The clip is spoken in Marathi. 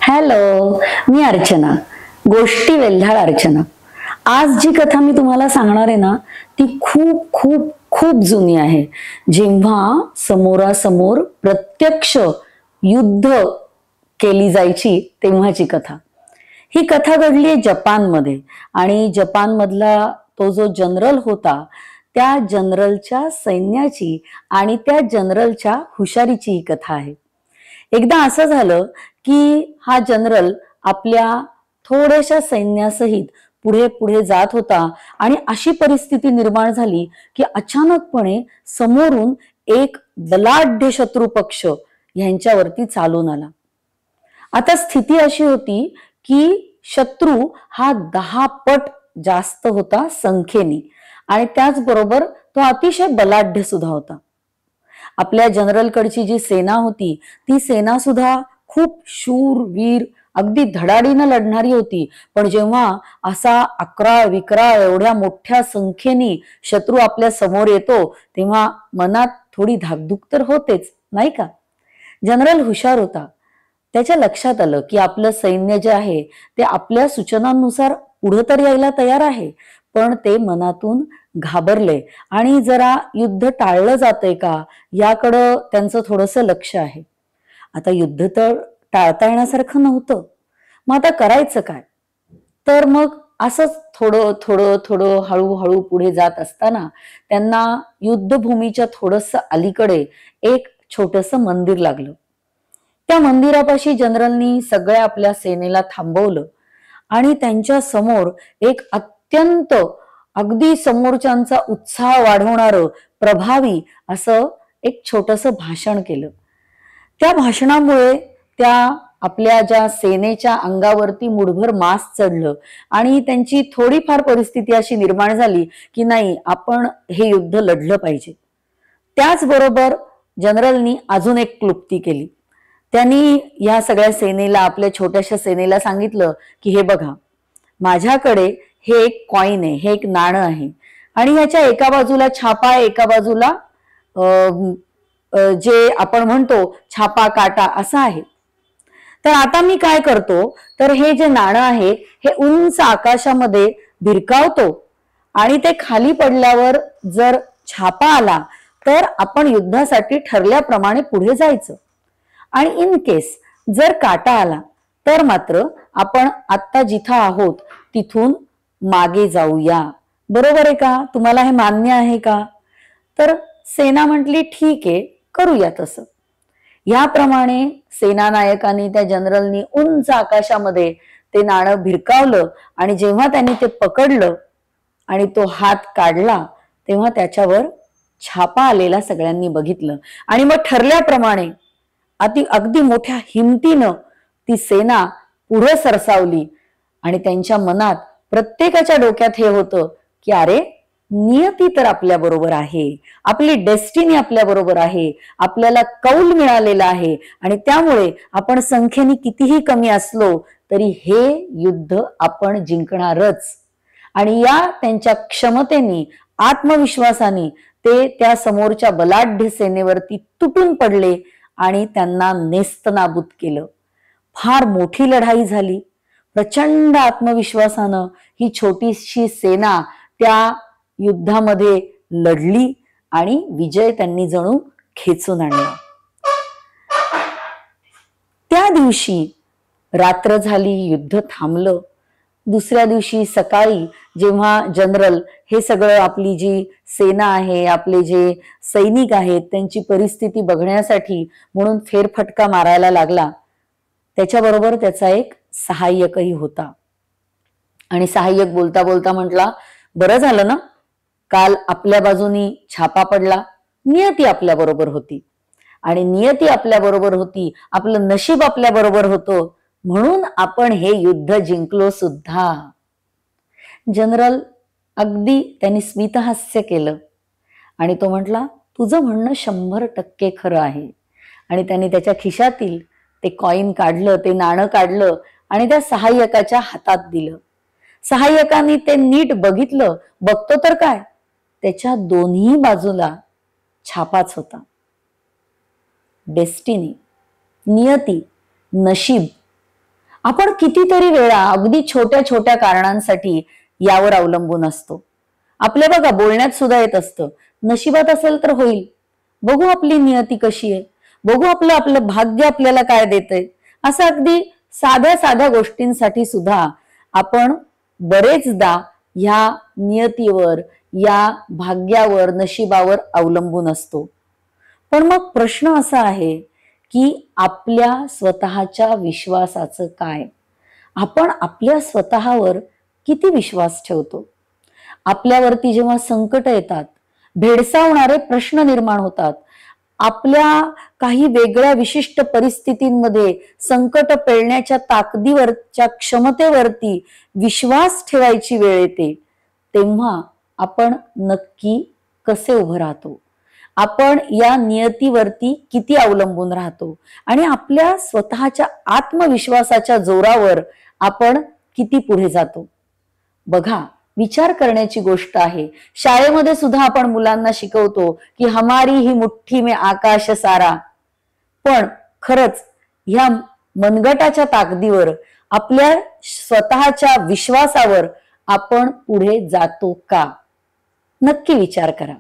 हॅलो, मी अर्चना, गोष्टी वेल्हाळ अर्चना. आज जी कथा मी तुम्हाला सांगणार आहे ना, ती खूप खूप खूप जुनी आहे. जेव्हा समोरासमोर प्रत्यक्ष युद्ध केली जायची तेव्हाची कथा. ही कथा घडली आहे जपानमध्ये आणि जपानमधला तो जो जनरल होता, त्या जनरलच्या सैन्याची आणि त्या जनरलच्या हुशारीची ही कथा आहे. एकदा असं झालं की हा जनरल आपल्या थोड्याशा सैन्यासहित पुढे पुढे जात होता आणि अशी परिस्थिती निर्माण झाली की अचानकपणे समोरून एक बलाढ्य शत्रू पक्ष यांच्यावरती चालून आला. आता स्थिती अशी होती की शत्रू हा 10 पट जास्त होता संख्येने आणि त्याचबरोबर तो अतिशय बलाढ्य सुद्धा होता. आपल्या जनरलकडची जी सेना होती ती सेना सुद्धा खूप शूरवीर अगदी धडाडीनं लढणारी होती. पण जेव्हा असा अकराळ विक्राळ एवढ्या मोठ्या संख्येने शत्रू आपल्या समोर येतो तेव्हा मनात थोडी धाकधूक तर होतेच, नाही का? जनरल हुशार होता. त्याच्या लक्षात आलं की आपलं सैन्य जे आहे ते आपल्या सूचनांनुसार पुढे तर यायला तयार आहे, पण ते मनातून घाबरले आणि जरा युद्ध टाळलं जातंय का याकडं त्यांचं थोडंसं लक्ष आहे. आता युद्ध तर टाळता येण्यासारखं नव्हतं. मग आता करायचं काय? तर मग असंच थोडं थोडं थोडं हळूहळू पुढे जात असताना त्यांना युद्धभूमीच्या थोडंसं अलीकडे एक छोटंसं मंदिर लागलं. त्या मंदिरापाशी जनरलनी सगळ्या आपल्या सेनेला थांबवलं आणि त्यांच्या समोर एक अत्यंत अगदी समोरच्यांचा उत्साह वाढवणारं प्रभावी असं एक छोटंसं भाषण केलं. त्या भाषणामुळे त्या आपल्या ज्या सेनेच्या अंगावरती मुठभर मास चढलं आणि त्यांची थोडीफार परिस्थिती अशी निर्माण झाली की नाही, आपण हे युद्ध लढलं पाहिजे. त्याचबरोबर जनरलनी अजून एक क्लुप्ती केली. त्यांनी या सगळ्या सेनेला, आपल्या छोट्याशा सेनेला सांगितलं की हे बघा, माझ्याकडे हे एक कॉइन आहे, हे एक नाणं आहे आणि ह्याच्या एका बाजूला छापा आहे, एका बाजूला जे आपण म्हणतो छापा काटा असं आहे. तर आता मी काय करतो, तर हे जे नाणं आहे हे उंच आकाशामध्ये भिरकावतो आणि ते खाली पडल्यावर जर छापा आला तर आपण युद्धासाठी ठरल्याप्रमाणे पुढे जायचं आणि इन केस जर काटा आला तर मात्र आपण आत्ता जिथं आहोत तिथून मागे जाऊया. बरोबर आहे का? तुम्हाला हे मान्य आहे का? तर सेना म्हटली ठीक आहे, करूया तसं. याप्रमाणे सेनानायकांनी, त्या जनरलनी उंच आकाशामध्ये ते नाणं भिरकावलं आणि जेव्हा त्यांनी ते पकडलं आणि तो हात काढला तेव्हा त्याच्यावर छापा आलेला सगळ्यांनी बघितलं आणि मग ठरल्याप्रमाणे अगदी मोठ्या हिमतीनं ती सेना पुढे सरसावली आणि त्यांच्या मनात प्रत्येकाच्या डोक्यात हे होतं की अरे, नियती तर आपल्या बरोबर आहे, आपली डेस्टिनी आपल्या बरोबर आहे, आपल्याला कौल मिळालेला आहे आणि त्यामुळे आपण संख्येने कितीही कमी असलो तरी हे युद्ध आपण जिंकणारच. आणि या त्यांच्या क्षमतेने, आत्मविश्वासाने ते त्या समोरच्या बलाढ्य सेनेवरती तुटून पडले आणि त्यांना नेस्तनाबूत केलं. फार मोठी लढाई झाली. प्रचंड आत्मविश्वासानं ही छोटीशी सेना त्या युद्धामध्ये लढली आणि विजय त्यांनी जणू खेचून आणला. त्या दिवशी रात्र झाली, युद्ध थांबलं. दुसऱ्या दिवशी सकाळी जेव्हा जनरल हे सगळं, आपली जी सेना आहे, आपले जे सैनिक आहेत त्यांची परिस्थिती बघण्यासाठी म्हणून फेरफटका मारायला लागला, त्याच्याबरोबर त्याचा एक सहाय्यकही होता. आणि सहाय्यक बोलता बोलता म्हटला, बरं झालं ना, काल आपल्या बाजूनी छापा पडला. नियती आपल्या बरोबर होती आणि नियती आपल्या बरोबर होती, आपलं नशीब आपल्या बरोबर होतं, म्हणून आपण हे युद्ध जिंकलो सुद्धा. जनरल अगदी त्यांनी स्मितहास्य केलं आणि तो म्हटला, तुझं म्हणणं 100% खरं आहे. आणि त्यांनी त्याच्या खिशातील ते कॉइन काढलं, ते नाणं काढलं आणि त्या सहाय्यकाच्या हातात दिलं. सहाय्यकाने ते नीट बघितलं. बघतो तर काय, त्याच्या दोन्ही बाजूला छापाच होता. डेस्टिनी, नियती, नशीब आपण कितीतरी वेळा अगदी छोट्या छोट्या कारणांसाठी यावर अवलंबून असतो. आपल्या बघा बोलण्यात सुद्धा येत असतं, नशिबात असेल तर होईल, बघू आपली नियती कशी आहे, बघू आपलं आपलं भाग्य आपल्याला काय देतंय. असं अगदी साध्या साध्या गोष्टींसाठी सुद्धा आपण बरेचदा ह्या नियतीवर, या भाग्यावर, नशिबावर अवलंबून असतो. पण मग प्रश्न असा आहे की आपल्या स्वतःच्या विश्वासाचं काय? आपण आपल्या स्वतःवर किती विश्वास ठेवतो? आपल्यावरती जेव्हा संकट येतात, भेडसावणारे प्रश्न निर्माण होतात, आपल्या काही वेगळ्या विशिष्ट परिस्थितींमध्ये संकट पेलण्याच्या ताकदीवरच्या क्षमतेवरती विश्वास ठेवायची वेळ येते, तेव्हा आपण नक्की कसे उभं राहतो? आपण या नियतीवरती किती अवलंबून राहतो आणि आपल्या स्वतःच्या आत्मविश्वासाच्या जोरावर आपण किती पुढे जातो? बघा, विचार करण्याची गोष्ट आहे. शाळेमध्ये सुद्धा आपण मुलांना शिकवतो की हमारी ही मुठ्ठी में आकाश सारा. पण खरंच ह्या मनगटाच्या ताकदीवर, आपल्या स्वतःच्या विश्वासावर आपण पुढे जातो का? नक्की विचार करा.